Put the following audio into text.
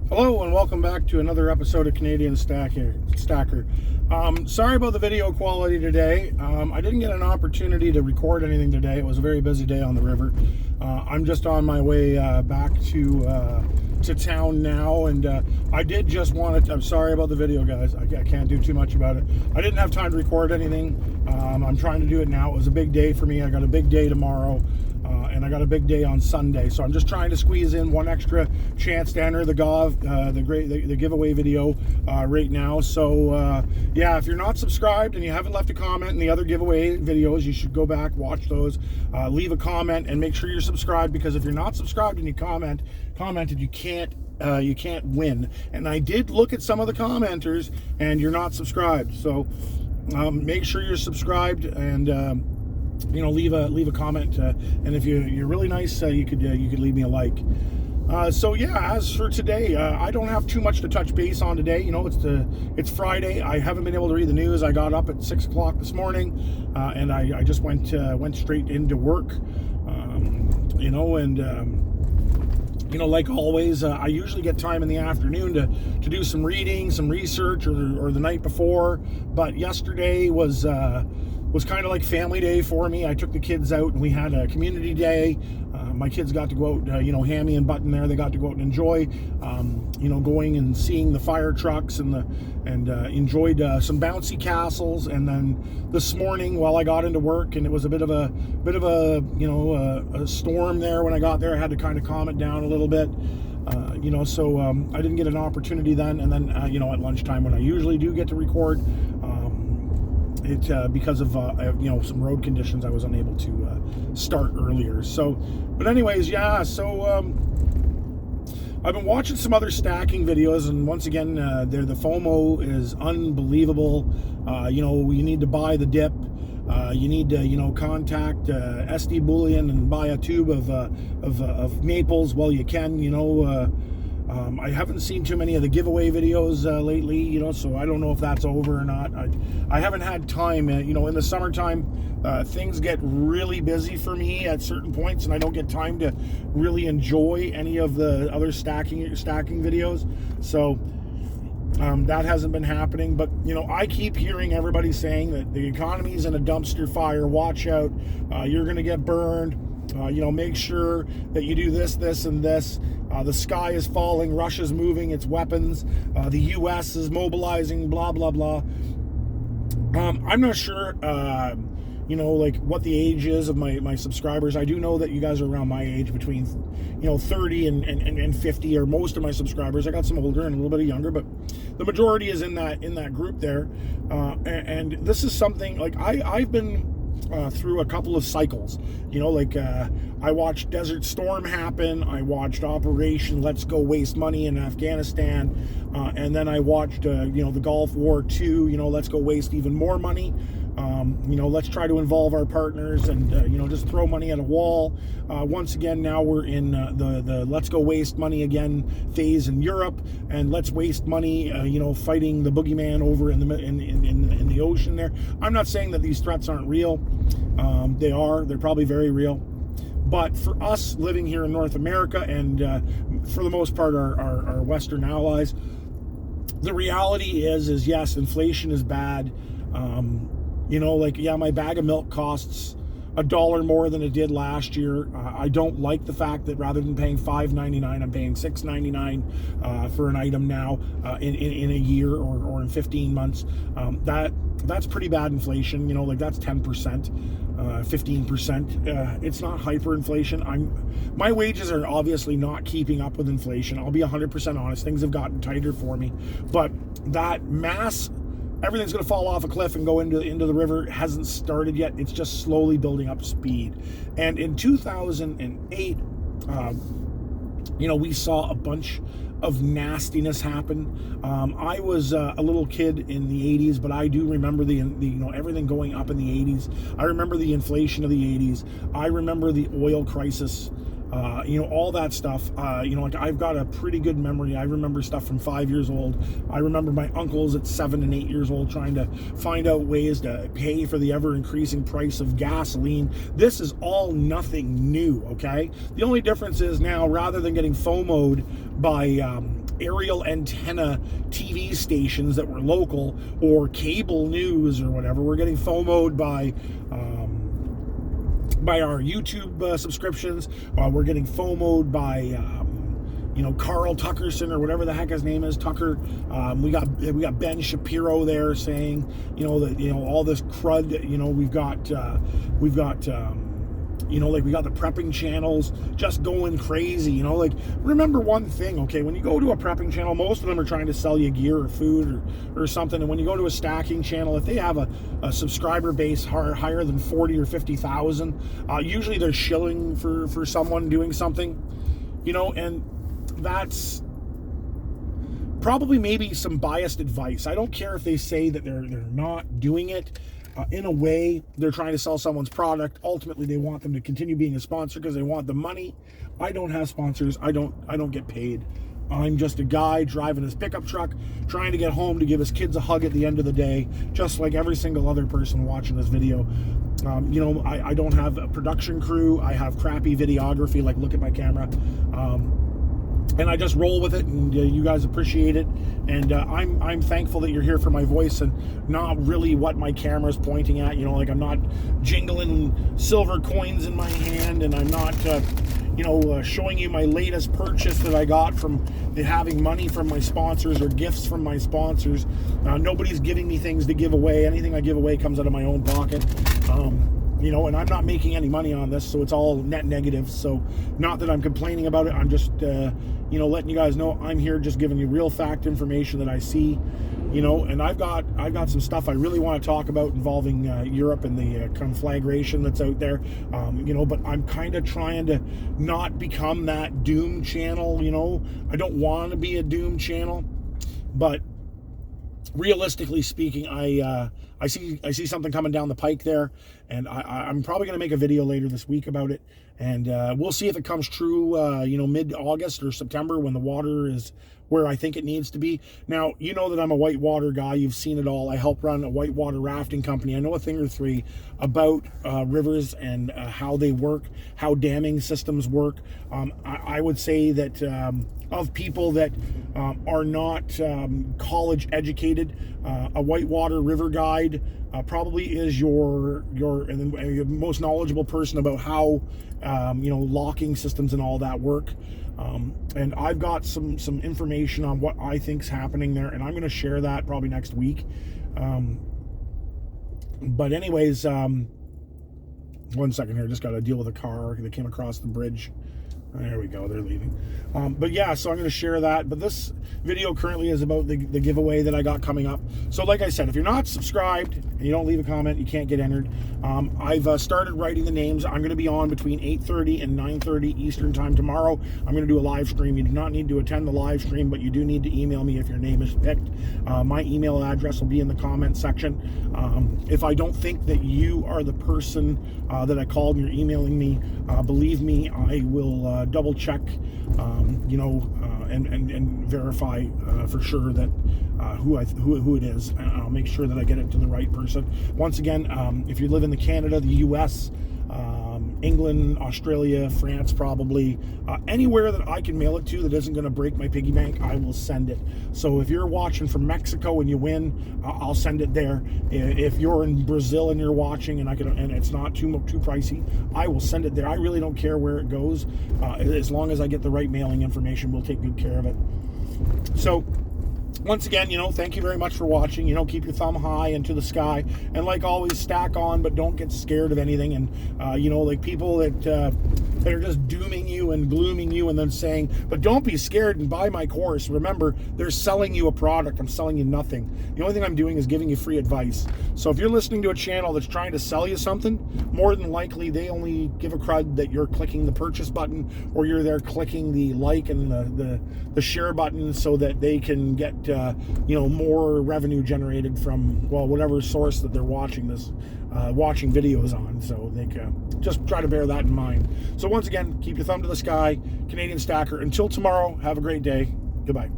Hello and welcome back to another episode of Canadian Stacker. Sorry about the video quality today. I didn't get an opportunity to record anything today. It was a very busy day on the river. I'm just on my way back to town now, and I did just want to. I'm sorry about the video, guys. I can't do too much about it. I didn't have time to record anything. I'm trying to do it now. It was a big day for me. I got a big day tomorrow. And I got a big day on Sunday, so I'm just trying to squeeze in one extra chance to enter the the giveaway video right now. So yeah, if you're not subscribed and you haven't left a comment in the other giveaway videos, you should go back, watch those, leave a comment, and make sure you're subscribed, because if you're not subscribed and you commented, you can't win. And I did look at some of the commenters, and you're not subscribed, so make sure you're subscribed and. Leave a comment, and if you're really nice, you could leave me a like. So yeah, as for today, I don't have too much to touch base on today. It's Friday. I haven't been able to read the news. I got up at 6 o'clock this morning, and I just went straight into work. Like always, I usually get time in the afternoon to do some reading, some research, or the night before. But yesterday was kind of like family day for me. I took the kids out and we had a community day. My kids got to go out, Hammy and Button there, they got to go out and enjoy, going and seeing the fire trucks and enjoyed some bouncy castles. And then this morning, while I got into work, and it was a bit of a storm there when I got there, I had to kind of calm it down a little bit. So I didn't get an opportunity then. And then, at lunchtime when I usually do get to record, because of some road conditions, I was unable to start earlier. So, but anyways, yeah. So I've been watching some other stacking videos, and once again, the FOMO is unbelievable. You need to buy the dip. You need to contact SD Bullion and buy a tube of maples while you can. I haven't seen too many of the giveaway videos lately, so I don't know if that's over or not. I haven't had time. In the summertime, things get really busy for me at certain points, and I don't get time to really enjoy any of the other stacking videos. So that hasn't been happening. But I keep hearing everybody saying that the economy's in a dumpster fire. Watch out! You're going to get burned. Make sure that you do this, and this. The sky is falling. Russia's moving its weapons. The U.S. is mobilizing. Blah blah blah. I'm not sure. What the age is of my subscribers. I do know that you guys are around my age, between 30 and 50, or most of my subscribers. I got some older and a little bit younger, but the majority is in that group there. And this is something like I've been through a couple of cycles. I watched Desert Storm happen. I watched Operation Let's Go Waste Money in Afghanistan, and then I watched the Gulf War II. Let's go waste even more money. Let's try to involve our partners and just throw money at a wall. Once again, now we're in the Let's Go Waste Money again phase in Europe, and let's waste money fighting the boogeyman over in the ocean there. I'm not saying that these threats aren't real. They're probably very real. But for us living here in North America, and for the most part our Western allies, the reality is yes, inflation is bad. My bag of milk costs $1 more than it did last year. I don't like the fact that rather than paying $5.99, I'm paying $6.99 for an item now in a year or in 15 months. That's pretty bad inflation. That's 10%. 15%. It's not hyperinflation. My wages are obviously not keeping up with inflation. I'll be 100% honest. Things have gotten tighter for me, but that mass, everything's going to fall off a cliff and go into the river, hasn't started yet. It's just slowly building up speed. And in 2008, we saw a bunch of nastiness happen. I was a little kid in the 80s, but I do remember the everything going up in the 80s. I remember the inflation of the 80s. I remember the oil crisis. All that stuff. I've got a pretty good memory. I remember stuff from 5 years old. I remember my uncles at 7 and 8 years old trying to find out ways to pay for the ever-increasing price of gasoline. This is all nothing new, okay? The only difference is now, rather than getting FOMO'd by aerial antenna TV stations that were local, or cable news or whatever. We're getting FOMO'd by our YouTube subscriptions. We're getting FOMO'd by Carl Tuckerson, or whatever the heck his name is, Tucker. We got Ben Shapiro there saying, that all this crud. We've got we got the prepping channels just going crazy. Remember one thing, okay? When you go to a prepping channel, most of them are trying to sell you gear or food or something. And when you go to a stacking channel, if they have a subscriber base higher than 40 or 50,000, usually they're shilling for someone doing something, and that's probably maybe some biased advice. I don't care if they say that they're not doing it. In a way, they're trying to sell someone's product. Ultimately, they want them to continue being a sponsor because they want the money. I don't have sponsors. I don't get paid. I'm just a guy driving his pickup truck, trying to get home to give his kids a hug at the end of the day, just like every single other person watching this video. I don't have a production crew. I have crappy videography, like look at my camera. And I just roll with it, and you guys appreciate it. And I'm thankful that you're here for my voice and not really what my camera's pointing at. I'm not jingling silver coins in my hand, and I'm not, showing you my latest purchase that I got from having money from my sponsors or gifts from my sponsors. Nobody's giving me things to give away. Anything I give away comes out of my own pocket. And I'm not making any money on this, so it's all net negative. So not that I'm complaining about it. I'm just, letting you guys know I'm here just giving you real fact information that I see, and I've got some stuff I really want to talk about involving Europe and the conflagration that's out there, but I'm kind of trying to not become that doom channel. I don't want to be a doom channel, but realistically speaking, I see something coming down the pike there, and I'm probably going to make a video later this week about it, and we'll see if it comes true, mid-August or September, when the water is where I think it needs to be. Now, you know that I'm a whitewater guy. You've seen it all. I help run a whitewater rafting company. I know a thing or three about rivers and how they work, how damming systems work. I would say that of people that are not college educated, a whitewater river guide probably is your most knowledgeable person about how locking systems and all that work. And I've got some information on what I think's happening there, and I'm going to share that probably next week. But anyways, one second here, just got to deal with a car that came across the bridge. There we go, they're leaving. But yeah, so I'm going to share that. But this video currently is about the giveaway that I got coming up. So like I said, if you're not subscribed and you don't leave a comment, you can't get entered. I've started writing the names. I'm going to be on between 8:30 and 9:30 Eastern time tomorrow. I'm going to do a live stream. You do not need to attend the live stream, but you do need to email me if your name is picked. My email address will be in the comment section. If I don't think that you are the person that I called and you're emailing me, believe me, I will double check, and verify for sure that who it is, and I'll make sure that I get it to the right person. Once again, if you live in Canada, the US, England, Australia, France, probably anywhere that I can mail it to that isn't going to break my piggy bank, I will send it. So if you're watching from Mexico and you win, I'll send it there. If you're in Brazil and you're watching and it's not too pricey, I will send it there. I really don't care where it goes, as long as I get the right mailing information. We'll take good care of it. So once again, thank you very much for watching. Keep your thumb high into the sky, and like always, stack on, but don't get scared of anything. And like people that are just dooming you and glooming you and then saying, but don't be scared and buy my course. Remember, they're selling you a product. I'm selling you nothing. The only thing I'm doing is giving you free advice. So if you're listening to a channel that's trying to sell you something, more than likely they only give a crud that you're clicking the purchase button, or you're there clicking the like and the share button, so that they can get more revenue generated from, well, whatever source that they're watching this watching videos on. So they can just try to bear that in mind. So once again, keep your thumb to the sky. Canadian Stacker. Until tomorrow, have a great day. Goodbye.